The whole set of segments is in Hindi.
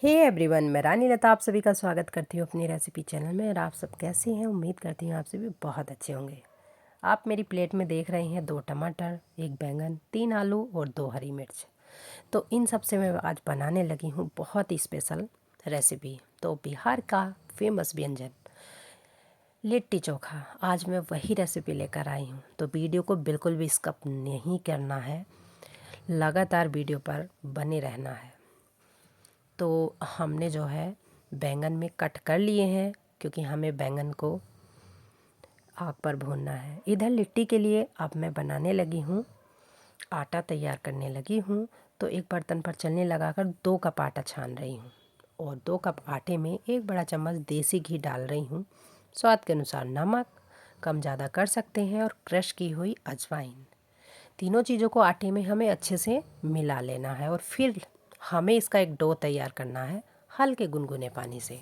हे एवरीवन, मैं रानी लता आप सभी का स्वागत करती हूँ अपनी रेसिपी चैनल में। और आप सब कैसे हैं? उम्मीद करती हूँ आप सभी बहुत अच्छे होंगे। आप मेरी प्लेट में देख रहे हैं 2 टमाटर, 1 बैंगन, 3 आलू और 2 हरी मिर्च। तो इन सब से मैं आज बनाने लगी हूँ बहुत ही स्पेशल रेसिपी। तो बिहार का फेमस व्यंजन लिट्टी चोखा, आज मैं वही रेसिपी लेकर आई हूँ। तो वीडियो को बिल्कुल भी स्किप नहीं करना है, लगातार वीडियो पर बने रहना है। तो हमने जो है बैंगन में कट कर लिए हैं, क्योंकि हमें बैंगन को आग पर भूनना है। इधर लिट्टी के लिए अब मैं बनाने लगी हूँ, आटा तैयार करने लगी हूँ। तो एक बर्तन पर चलने लगाकर 2 कप आटा छान रही हूँ और 2 कप आटे में 1 बड़ा चम्मच देसी घी डाल रही हूँ। स्वाद के अनुसार नमक कम ज़्यादा कर सकते हैं और क्रश की हुई अजवाइन। तीनों चीज़ों को आटे में हमें अच्छे से मिला लेना है और फिर हमें इसका एक डो तैयार करना है हल्के गुनगुने पानी से।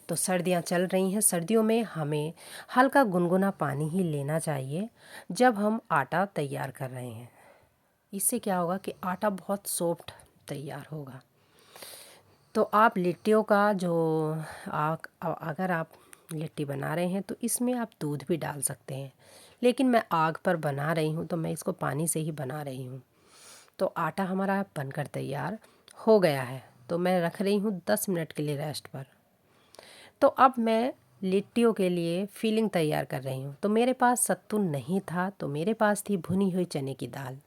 तो सर्दियाँ चल रही हैं, सर्दियों में हमें हल्का गुनगुना पानी ही लेना चाहिए जब हम आटा तैयार कर रहे हैं। इससे क्या होगा कि आटा बहुत सॉफ्ट तैयार होगा। तो आप लिट्टियों का जो अगर आप लिट्टी बना रहे हैं तो इसमें आप दूध भी डाल सकते हैं, लेकिन मैं आग पर बना रही हूँ तो मैं इसको पानी से ही बना रही हूँ। तो आटा हमारा बनकर तैयार हो गया है, तो मैं रख रही हूँ 10 मिनट के लिए रेस्ट पर। तो अब मैं लिट्टियों के लिए फिलिंग तैयार कर रही हूँ। तो मेरे पास सत्तू नहीं था, तो मेरे पास थी भुनी हुई चने की दाल।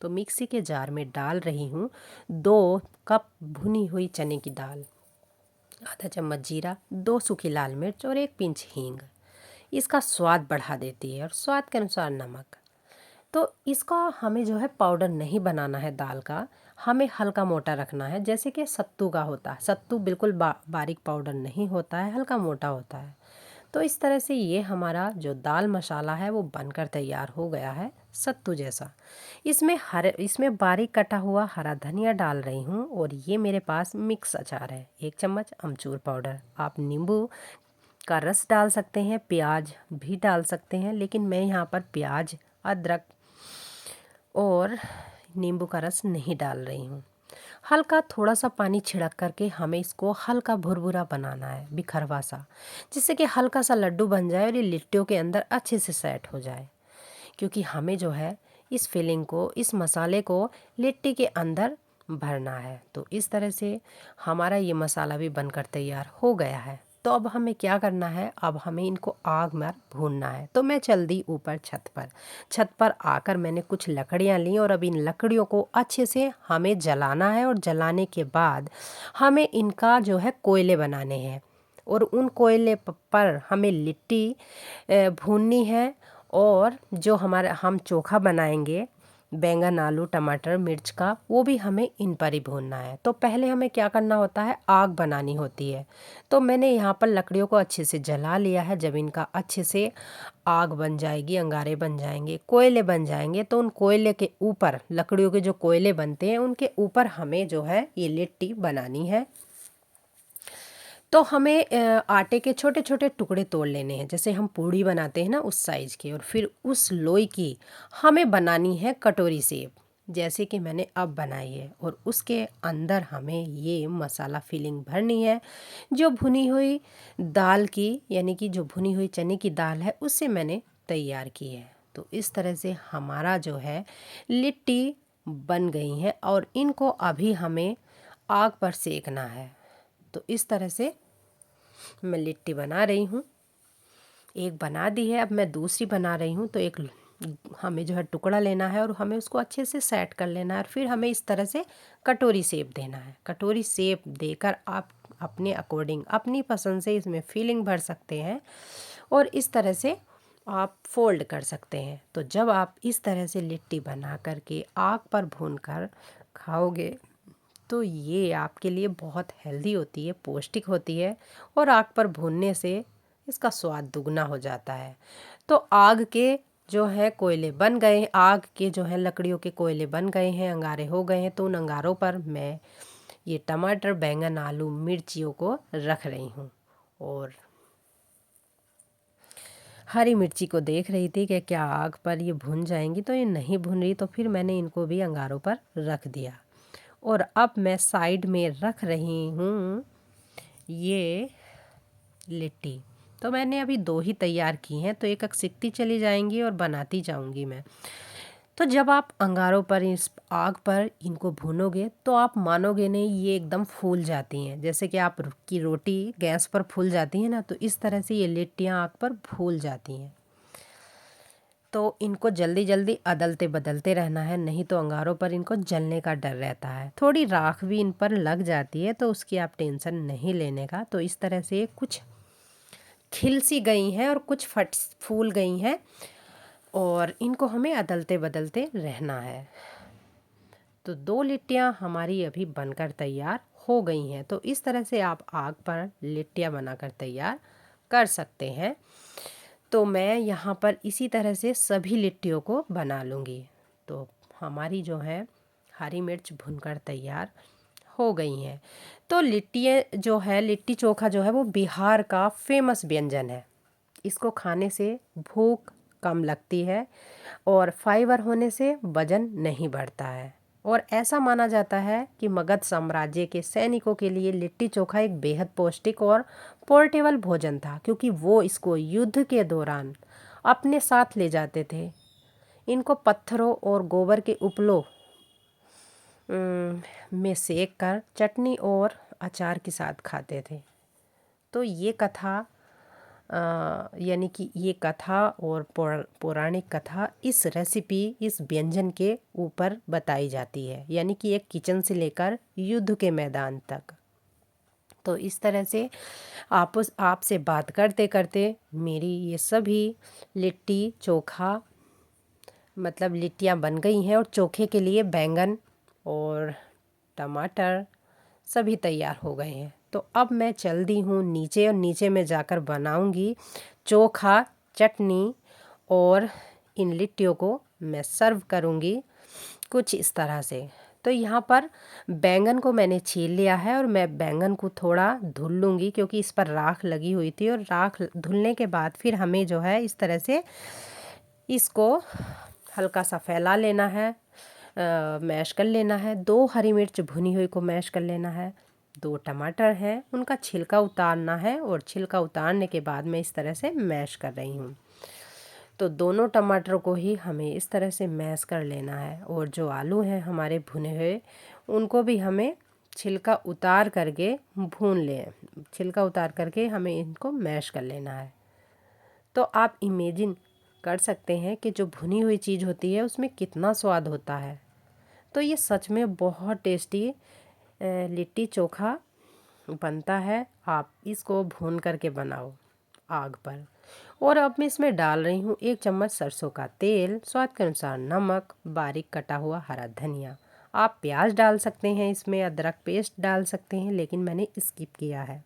तो मिक्सी के जार में डाल रही हूँ 2 कप भुनी हुई चने की दाल, आधा चम्मच जीरा, 2 सूखी लाल मिर्च और 1 पिंच हींग। इसका स्वाद बढ़ा देती है, और स्वाद के अनुसार नमक। तो इसका हमें जो है पाउडर नहीं बनाना है दाल का, हमें हल्का मोटा रखना है, जैसे कि सत्तू का होता है। सत्तू बिल्कुल बारीक पाउडर नहीं होता है, हल्का मोटा होता है। तो इस तरह से ये हमारा जो दाल मसाला है वो बनकर तैयार हो गया है सत्तू जैसा। इसमें बारीक कटा हुआ हरा धनिया डाल रही हूँ, और ये मेरे पास मिक्स अचार है, 1 चम्मच अमचूर पाउडर। आप नींबू का रस डाल सकते हैं, प्याज भी डाल सकते हैं, लेकिन मैं यहाँ पर प्याज, अदरक और नींबू का रस नहीं डाल रही हूँ। हल्का थोड़ा सा पानी छिड़क करके हमें इसको हल्का भुरभुरा बनाना है, बिखरवा सा, जिससे कि हल्का सा लड्डू बन जाए और ये लिट्टियों के अंदर अच्छे से सेट हो जाए। क्योंकि हमें जो है इस फिलिंग को, इस मसाले को लिट्टी के अंदर भरना है। तो इस तरह से हमारा ये मसाला भी बनकर तैयार हो गया है। तो अब हमें क्या करना है, अब हमें इनको आग में भूनना है। तो मैं चल दी ऊपर छत पर आकर मैंने कुछ लकड़ियाँ ली, और अब इन लकड़ियों को अच्छे से हमें जलाना है, और जलाने के बाद हमें इनका जो है कोयले बनाने हैं, और उन कोयले पर हमें लिट्टी भूननी है। और जो हम चोखा बनाएंगे बैंगन, आलू, टमाटर, मिर्च का, वो भी हमें इन पर ही भूनना है। तो पहले हमें क्या करना होता है, आग बनानी होती है। तो मैंने यहाँ पर लकड़ियों को अच्छे से जला लिया है। जब इनका अच्छे से आग बन जाएगी, अंगारे बन जाएंगे, कोयले बन जाएंगे, तो उन कोयले के ऊपर, लकड़ियों के जो कोयले बनते हैं उनके ऊपर हमें जो है ये लिट्टी बनानी है। तो हमें आटे के छोटे छोटे टुकड़े तोड़ लेने हैं, जैसे हम पूड़ी बनाते हैं ना उस साइज़ के, और फिर उस लोई की हमें बनानी है कटोरी शेप, जैसे कि मैंने अब बनाई है। और उसके अंदर हमें ये मसाला फिलिंग भरनी है, जो भुनी हुई दाल की, यानी कि जो भुनी हुई चने की दाल है उससे मैंने तैयार की है। तो इस तरह से हमारा जो है लिट्टी बन गई है, और इनको अभी हमें आग पर सेकना है। तो इस तरह से मैं लिट्टी बना रही हूँ। एक बना दी है, अब मैं दूसरी बना रही हूँ। तो एक हमें जो है टुकड़ा लेना है, और हमें उसको अच्छे से सेट कर लेना है, और फिर हमें इस तरह से कटोरी शेप देना है। कटोरी शेप देकर आप अपने अकॉर्डिंग, अपनी पसंद से इसमें फिलिंग भर सकते हैं, और इस तरह से आप फोल्ड कर सकते हैं। तो जब आप इस तरह से लिट्टी बना करके आग पर भून कर खाओगे तो ये आपके लिए बहुत हेल्दी होती है, पौष्टिक होती है, और आग पर भूनने से इसका स्वाद दुगना हो जाता है। तो आग के जो है कोयले बन गए, आग के जो है लकड़ियों के कोयले बन गए हैं, अंगारे हो गए हैं। तो उन अंगारों पर मैं ये टमाटर, बैंगन, आलू, मिर्चियों को रख रही हूँ, और हरी मिर्ची को देख रही थी कि क्या आग पर ये भुन जाएंगी। तो ये नहीं भुन रही, तो फिर मैंने इनको भी अंगारों पर रख दिया। और अब मैं साइड में रख रही हूँ ये लिट्टी। तो मैंने अभी 2 ही तैयार की हैं, तो एक एक सिकती चली जाएंगी और बनाती जाऊंगी मैं। तो जब आप अंगारों पर इस आग पर इनको भूनोगे तो आप मानोगे नहीं, ये एकदम फूल जाती हैं। जैसे कि आप की रोटी गैस पर फूल जाती है ना, तो इस तरह से ये लिट्टियाँ आग पर फूल जाती हैं। तो इनको जल्दी जल्दी अदलते बदलते रहना है, नहीं तो अंगारों पर इनको जलने का डर रहता है। थोड़ी राख भी इन पर लग जाती है, तो उसकी आप टेंशन नहीं लेने का। तो इस तरह से कुछ खिल सी गई हैं और कुछ फट फूल गई हैं, और इनको हमें अदलते बदलते रहना है। तो 2 लिट्टियाँ हमारी अभी बनकर तैयार हो गई हैं। तो इस तरह से आप आग पर लिट्टियाँ बनाकर तैयार कर सकते हैं। तो मैं यहाँ पर इसी तरह से सभी लिट्टियों को बना लूँगी। तो हमारी जो है हरी मिर्च भुनकर तैयार हो गई हैं। तो लिट्टियाँ जो है, लिट्टी चोखा जो है वो बिहार का फेमस व्यंजन है। इसको खाने से भूख कम लगती है और फाइबर होने से वजन नहीं बढ़ता है। और ऐसा माना जाता है कि मगध साम्राज्य के सैनिकों के लिए लिट्टी चोखा एक बेहद पौष्टिक और पोर्टेबल भोजन था, क्योंकि वो इसको युद्ध के दौरान अपने साथ ले जाते थे। इनको पत्थरों और गोबर के उपलों में सेक कर चटनी और अचार के साथ खाते थे। तो ये कथा यानी कि ये कथा और पौराणिक कथा इस रेसिपी, इस व्यंजन के ऊपर बताई जाती है, यानी कि एक किचन से लेकर युद्ध के मैदान तक। तो इस तरह से आपसे बात करते करते मेरी ये सभी लिट्टी चोखा मतलब लिट्टियाँ बन गई हैं, और चोखे के लिए बैंगन और टमाटर सभी तैयार हो गए हैं। तो अब मैं चल दी हूँ नीचे, और नीचे में जाकर बनाऊंगी चोखा, चटनी, और इन लिट्टियों को मैं सर्व करूँगी कुछ इस तरह से। तो यहाँ पर बैंगन को मैंने छील लिया है, और मैं बैंगन को थोड़ा धुल लूँगी, क्योंकि इस पर राख लगी हुई थी। और राख धुलने के बाद फिर हमें जो है इस तरह से इसको हल्का सा फैला लेना है, मैश कर लेना है। 2 हरी मिर्च भुनी हुई को मैश कर लेना है। 2 टमाटर हैं, उनका छिलका उतारना है, और छिलका उतारने के बाद मैं इस तरह से मैश कर रही हूँ। तो दोनों टमाटर को ही हमें इस तरह से मैश कर लेना है। और जो आलू हैं हमारे भुने हुए, उनको भी हमें छिलका उतार करके भून लें। छिलका उतार करके हमें इनको मैश कर लेना है। तो आप इमेजिन कर सकते हैं कि जो भुनी हुई चीज़ होती है उसमें कितना स्वाद होता है। तो ये सच में बहुत टेस्टी लिट्टी चोखा बनता है। आप इसको भून करके बनाओ आग पर। और अब मैं इसमें डाल रही हूँ 1 चम्मच सरसों का तेल, स्वाद के अनुसार नमक, बारीक कटा हुआ हरा धनिया। आप प्याज डाल सकते हैं, इसमें अदरक पेस्ट डाल सकते हैं, लेकिन मैंने स्किप किया है।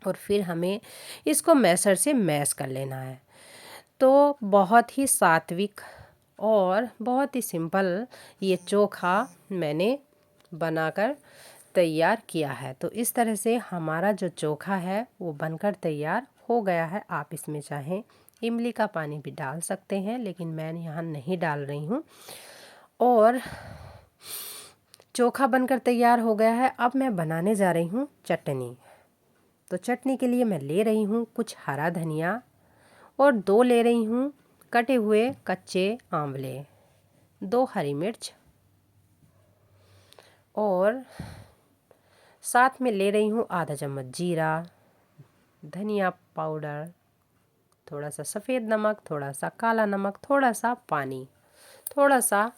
और फिर हमें इसको मैशर से मैश कर लेना है। तो बहुत ही सात्विक और बहुत ही सिंपल ये चोखा मैंने बनाकर तैयार किया है। तो इस तरह से हमारा जो चोखा है वो बनकर तैयार हो गया है। आप इसमें चाहें इमली का पानी भी डाल सकते हैं, लेकिन मैं यहाँ नहीं डाल रही हूँ। और चोखा बनकर तैयार हो गया है। अब मैं बनाने जा रही हूँ चटनी। तो चटनी के लिए मैं ले रही हूँ कुछ हरा धनिया, और 2 ले रही हूँ कटे हुए कच्चे आंवले, 2 हरी मिर्च, और साथ में ले रही हूँ आधा चम्मच जीरा, धनिया पाउडर, थोड़ा सा सफ़ेद नमक, थोड़ा सा काला नमक, थोड़ा सा पानी, थोड़ा सा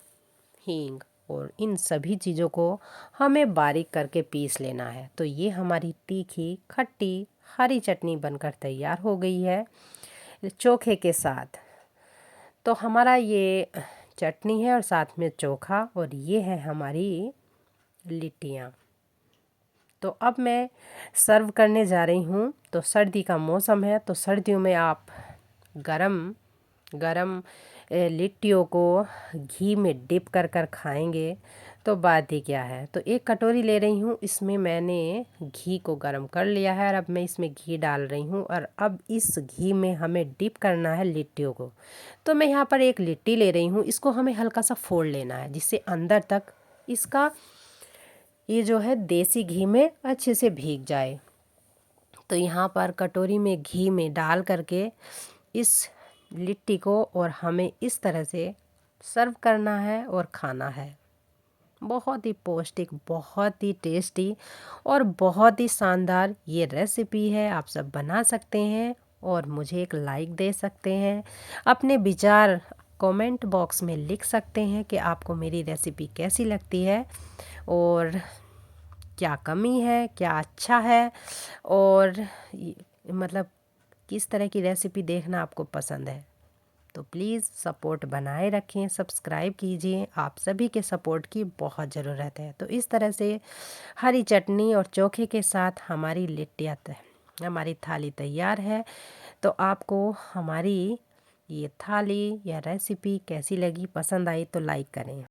हींग। और इन सभी चीज़ों को हमें बारीक करके पीस लेना है। तो ये हमारी तीखी खट्टी हरी चटनी बनकर तैयार हो गई है चोखे के साथ। तो हमारा ये चटनी है और साथ में चोखा, और ये है हमारी लिट्टियाँ। तो अब मैं सर्व करने जा रही हूँ। तो सर्दी का मौसम है, तो सर्दियों में आप गरम गरम लिट्टियों को घी में डिप कर कर खाएंगे तो बात ही क्या है। तो 1 कटोरी ले रही हूँ, इसमें मैंने घी को गरम कर लिया है, और अब मैं इसमें घी डाल रही हूँ। और अब इस घी में हमें डिप करना है लिट्टियों को। तो मैं यहाँ पर 1 लिट्टी ले रही हूँ, इसको हमें हल्का सा फोड़ लेना है, जिससे अंदर तक इसका ये जो है देसी घी में अच्छे से भीग जाए। तो यहाँ पर कटोरी में घी में डाल करके इस लिट्टी को और हमें इस तरह से सर्व करना है और खाना है। बहुत ही पौष्टिक, बहुत ही टेस्टी और बहुत ही शानदार ये रेसिपी है। आप सब बना सकते हैं और मुझे एक लाइक दे सकते हैं। अपने विचार कमेंट बॉक्स में लिख सकते हैं कि आपको मेरी रेसिपी कैसी लगती है और क्या कमी है, क्या अच्छा है, और मतलब किस तरह की रेसिपी देखना आपको पसंद है। तो प्लीज़ सपोर्ट बनाए रखें, सब्सक्राइब कीजिए। आप सभी के सपोर्ट की बहुत ज़रूरत है। तो इस तरह से हरी चटनी और चोखे के साथ हमारी थाली तैयार है। तो आपको हमारी ये थाली या रेसिपी कैसी लगी, पसंद आई तो लाइक करें।